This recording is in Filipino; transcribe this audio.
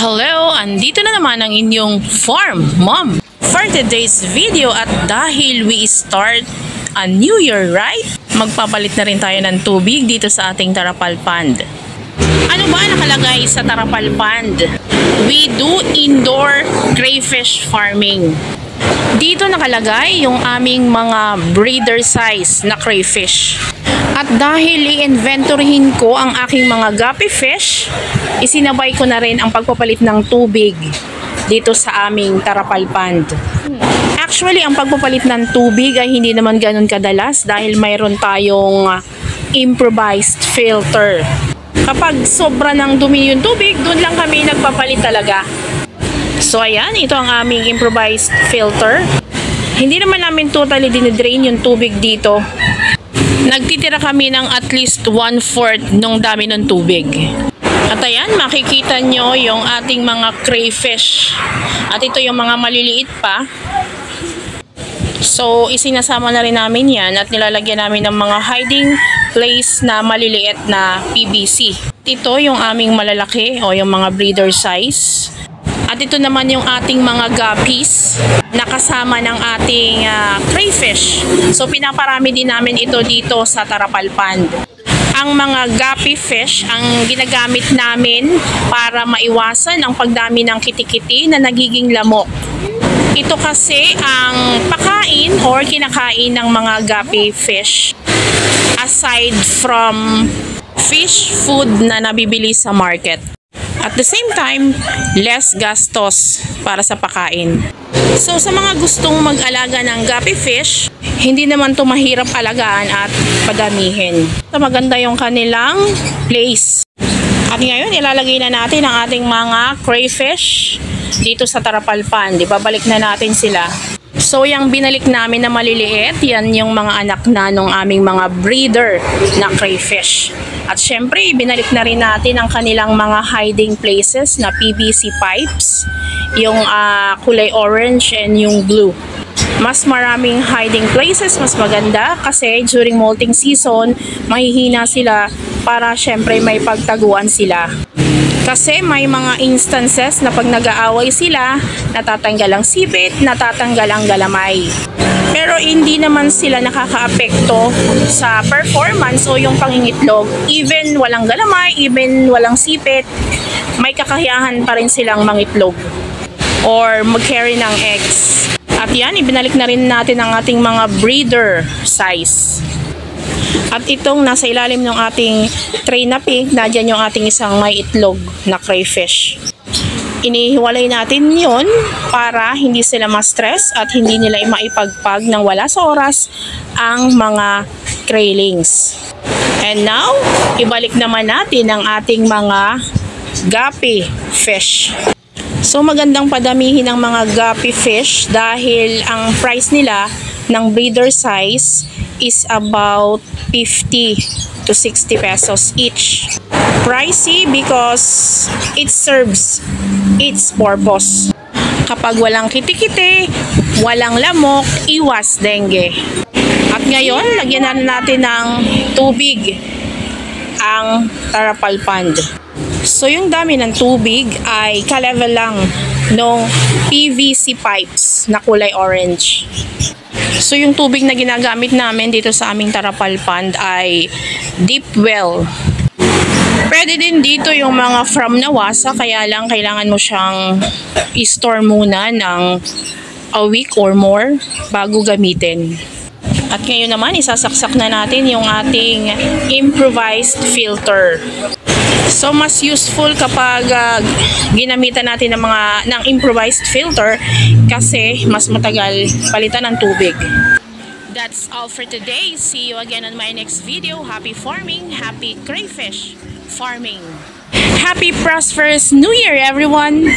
Hello! Andito na naman ang inyong farm mom for today's video, at dahil we start a new year, right? Magpapalit na rin tayo ng tubig dito sa ating Tarapal Pond. Ano ba nakalagay sa Tarapal Pond? We do indoor crayfish farming. Dito nakalagay yung aming mga breeder size na crayfish. At dahil i-inventoryhin ko ang aking mga guppy fish, isinabay ko na rin ang pagpapalit ng tubig dito sa aming Tarapal Pond. Actually, ang pagpapalit ng tubig ay hindi naman ganun kadalas dahil mayroon tayong improvised filter. Kapag sobra ng dumi yung tubig, doon lang kami nagpapalit talaga. So ayan, ito ang aming improvised filter. Hindi naman namin totally dinidrain yung tubig dito. Nagtitira kami ng at least 1/4 nung dami ng tubig. At ayan, makikita nyo yung ating mga crayfish. At ito yung mga maliliit pa. So isinasama na rin namin yan at nilalagyan namin ng mga hiding place na maliliit na PVC. Ito yung aming malalaki o yung mga breeder size. At ito naman yung ating mga guppies na kasama ng ating crayfish. So pinaparami din namin ito dito sa Tarapal Pond. Ang mga guppy fish ang ginagamit namin para maiwasan ang pagdami ng kitikiti na nagiging lamok. Ito kasi ang pakain or kinakain ng mga guppy fish aside from fish food na nabibili sa market. At the same time, less gastos para sa pakain. So sa mga gustong mag-alaga ng guppy fish, hindi naman to mahirap alagaan at padamihin. So maganda yung kanilang place. At ngayon, ilalagay na natin ang ating mga crayfish dito sa Tarapal Pond. Ibabalik na natin sila. So yung binalik namin na maliliit, yan yung mga anak na nung aming mga breeder na crayfish. At syempre, binalik na rin natin ang kanilang mga hiding places na PVC pipes, yung kulay orange and yung blue. Mas maraming hiding places, mas maganda kasi during molting season, mahihina sila para syempre may pagtaguan sila. Kasi may mga instances na pag nag-aaway sila, natatanggal ang sipit, natatanggal ang galamay. Pero hindi naman sila nakakaapekto sa performance o yung pangingitlog. Even walang galamay, even walang sipit, may kakayahan pa rin silang mangitlog or mag-carry ng eggs. At yan, ibinalik na rin natin ang ating mga breeder size. At itong nasa ilalim ng ating tray na pink, nadyan yung ating isang may itlog na crayfish. Inihiwalay natin yon para hindi sila ma-stress at hindi nila maipagpag ng wala sa oras ang mga craylings. And now, ibalik naman natin ang ating mga guppy fish. So magandang padamihin ang mga guppy fish dahil ang price nila ng breeder size is about 50 to 60 pesos each. Pricey because it serves its purpose. Kapag walang kitikite, walang lamok, iwas dengue. At ngayon, lagyan na natin ng tubig ang Tarapal Pond. So yung dami ng tubig ay ka-level lang ng PVC pipes na kulay orange. So yung tubig na ginagamit namin dito sa aming Tarapal Pond ay deep well. Pwede din dito yung mga from Nawasa, kaya lang kailangan mo siyang i-store muna ng a week or more bago gamitin. At ngayon naman, isasaksak na natin yung ating improvised filter. So mas useful kapag ginamitan natin ng improvised filter kasi mas matagal palitan ng tubig. That's all for today. See you again on my next video. Happy farming, happy crayfish farming. Happy prosperous New Year, everyone!